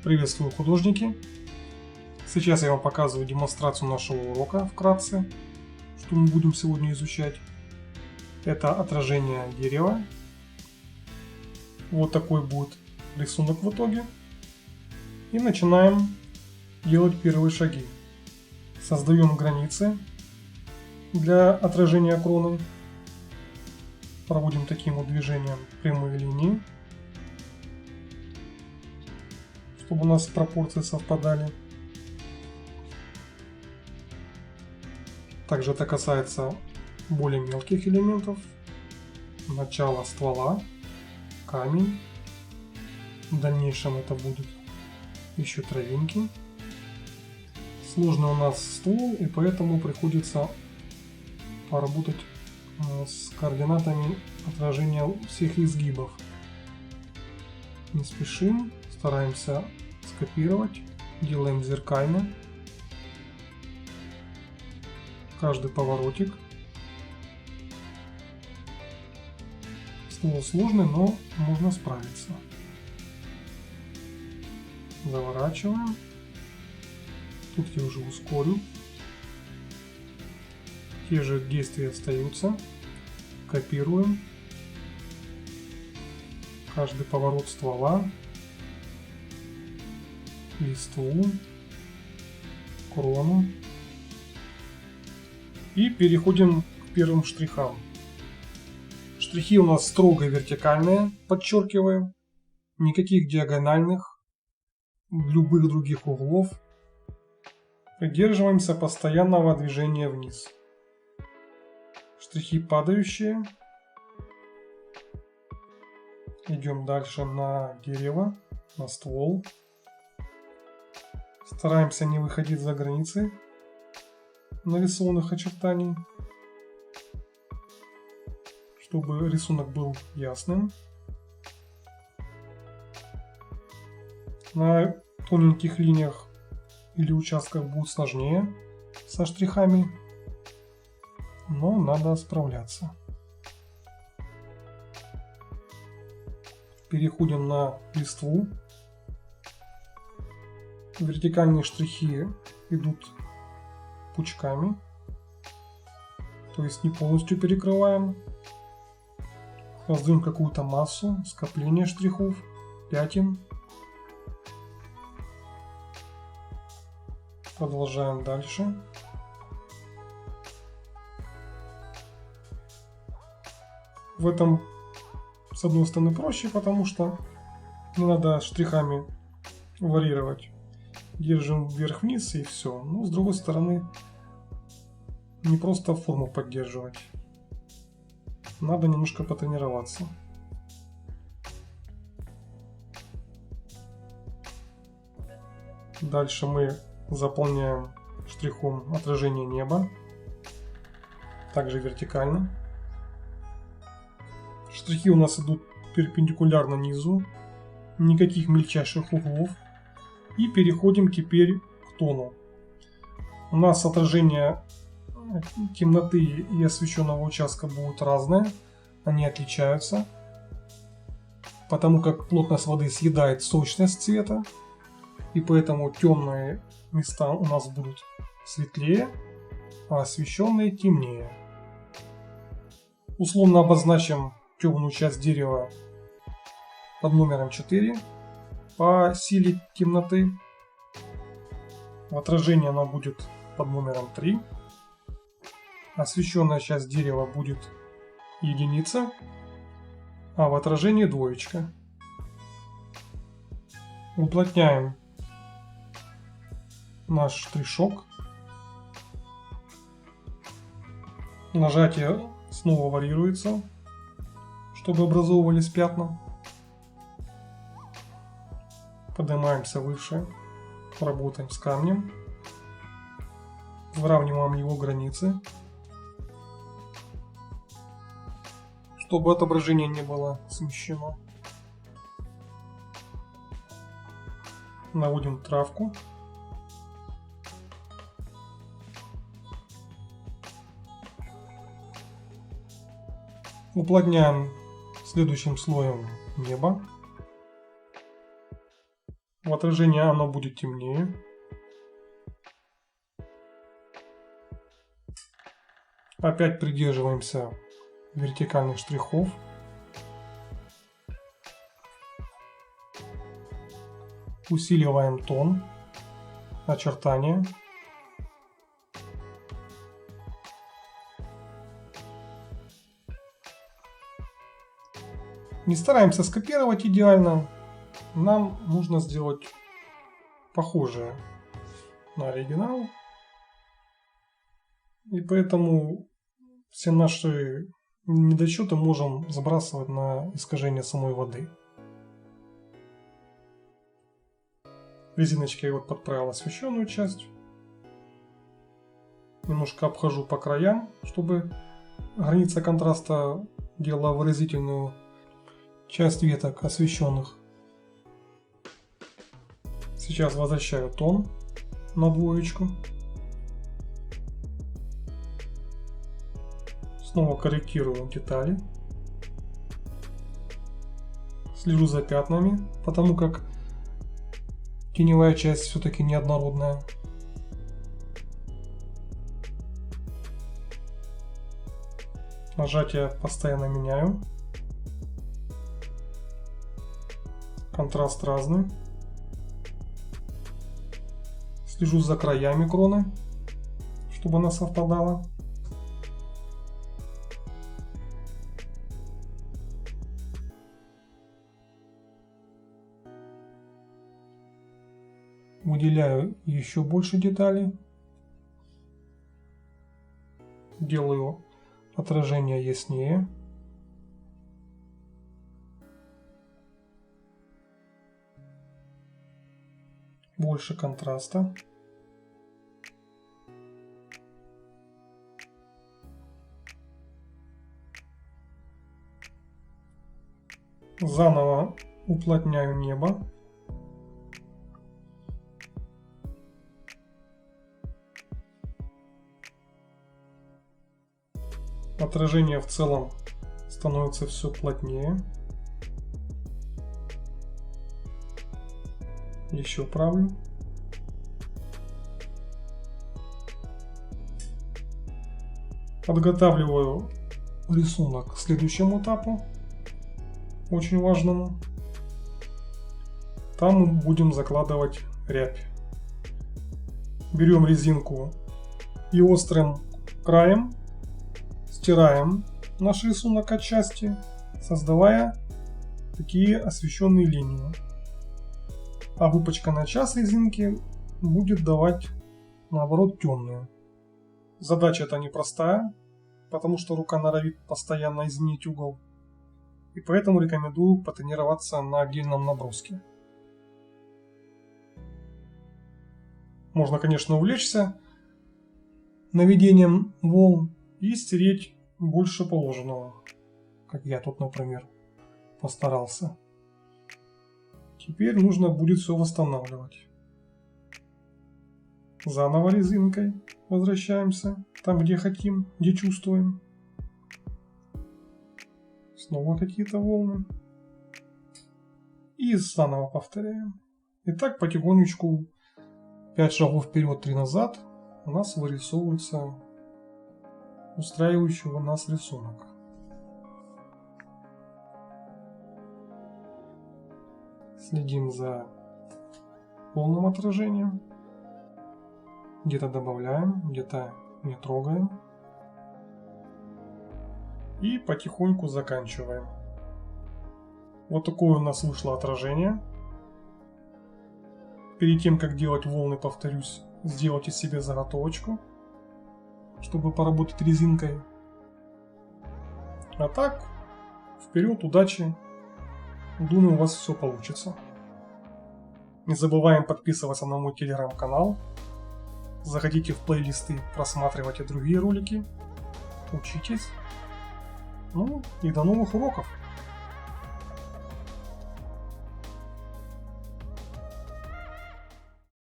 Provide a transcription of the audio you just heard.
Приветствую, художники! Сейчас я вам показываю демонстрацию нашего урока вкратце, что мы будем сегодня изучать. Это отражение дерева. Вот такой будет рисунок в итоге. И начинаем делать первые шаги. Создаем границы для отражения кроны. Проводим таким вот движением прямые линии, чтобы у нас пропорции совпадали. Также это касается более мелких элементов. Начало ствола, камень. В дальнейшем это будет еще травинки. Сложный у нас ствол, и поэтому приходится поработать с координатами отражения всех изгибов. Не спешим, стараемся скопировать, делаем зеркально каждый поворотик. Ствол сложный, но можно справиться. Заворачиваем. Тут я уже ускорю. Те же действия остаются. Копируем. Каждый поворот ствола, листву, крону. И переходим к первым штрихам. Штрихи у нас строго вертикальные, подчеркиваем. Никаких диагональных, любых других углов. Придерживаемся постоянного движения вниз. Штрихи падающие. Идем дальше на дерево, на ствол. Стараемся не выходить за границы нарисованных очертаний, чтобы рисунок был ясным. На тоненьких линиях или участках будет сложнее со штрихами, но надо справляться. Переходим на листву. Вертикальные штрихи идут пучками, то есть не полностью перекрываем. Создаем какую-то массу, скопление штрихов, пятен. Продолжаем дальше. В этом с одной стороны проще, потому что не надо штрихами варьировать. Держим вверх-вниз и все. Но с другой стороны, не просто форму поддерживать. Надо немножко потренироваться. Дальше мы заполняем штрихом отражение неба. Также вертикально. Штрихи у нас идут перпендикулярно низу. Никаких мельчайших углов. И переходим теперь к тону. У нас отражение темноты и освещенного участка будут разные. Они отличаются. Потому как плотность воды съедает сочность цвета. И поэтому темные места у нас будут светлее, а освещенные темнее. Условно обозначим темную часть дерева под номером 4. По силе темноты. В отражении она будет под номером 3. Освещенная часть дерева будет единица, а в отражении двоечка. Уплотняем наш штришок. Нажатие снова варьируется, чтобы образовывались пятна. Поднимаемся выше, работаем с камнем, выравниваем его границы, чтобы отображение не было смещено. Наводим травку. Уплотняем следующим слоем небо. В отражении оно будет темнее. Опять придерживаемся вертикальных штрихов. Усиливаем тон, очертания. Не стараемся скопировать идеально. Нам нужно сделать похожее на оригинал. И поэтому все наши недочеты можем сбрасывать на искажение самой воды. Резиночкой вот подправил освещенную часть. Немножко обхожу по краям, чтобы граница контраста делала выразительную часть веток освещенных. Сейчас возвращаю тон на двоечку. Снова корректирую детали. Слежу за пятнами, потому как теневая часть все-таки неоднородная. Нажатие постоянно меняю. Контраст разный. Слежу за краями кроны, чтобы она совпадала. Выделяю еще больше деталей. Делаю отражение яснее. Больше контраста. Заново уплотняю небо. Отражение в целом становится все плотнее. Еще правлю. Подготавливаю рисунок к следующему этапу, очень важному. Там мы будем закладывать рябь. Берем резинку и острым краем стираем наш рисунок отчасти, создавая такие освещенные линии. А выпачканная часть резинки будет давать, наоборот, темную. Задача эта непростая, потому что рука норовит постоянно изменить угол. И поэтому рекомендую потренироваться на отдельном наброске. Можно, конечно, увлечься наведением волн и стереть больше положенного, как я тут, например, постарался. Теперь нужно будет все восстанавливать. Заново резинкой возвращаемся там, где хотим, где чувствуем. Снова какие-то волны. И заново повторяем. И так потихонечку 5 шагов вперед, 3 назад у нас вырисовывается устраивающий нас рисунок. Следим за полным отражением. Где-то добавляем, где-то не трогаем. И потихоньку заканчиваем. Вот такое у нас вышло отражение. Перед тем, как делать волны, повторюсь, сделайте себе заготовочку, чтобы поработать резинкой. А так, вперед, удачи! Думаю, у вас все получится. Не забываем подписываться на мой телеграм-канал. Заходите в плейлисты, просматривайте другие ролики. Учитесь. Ну и до новых уроков!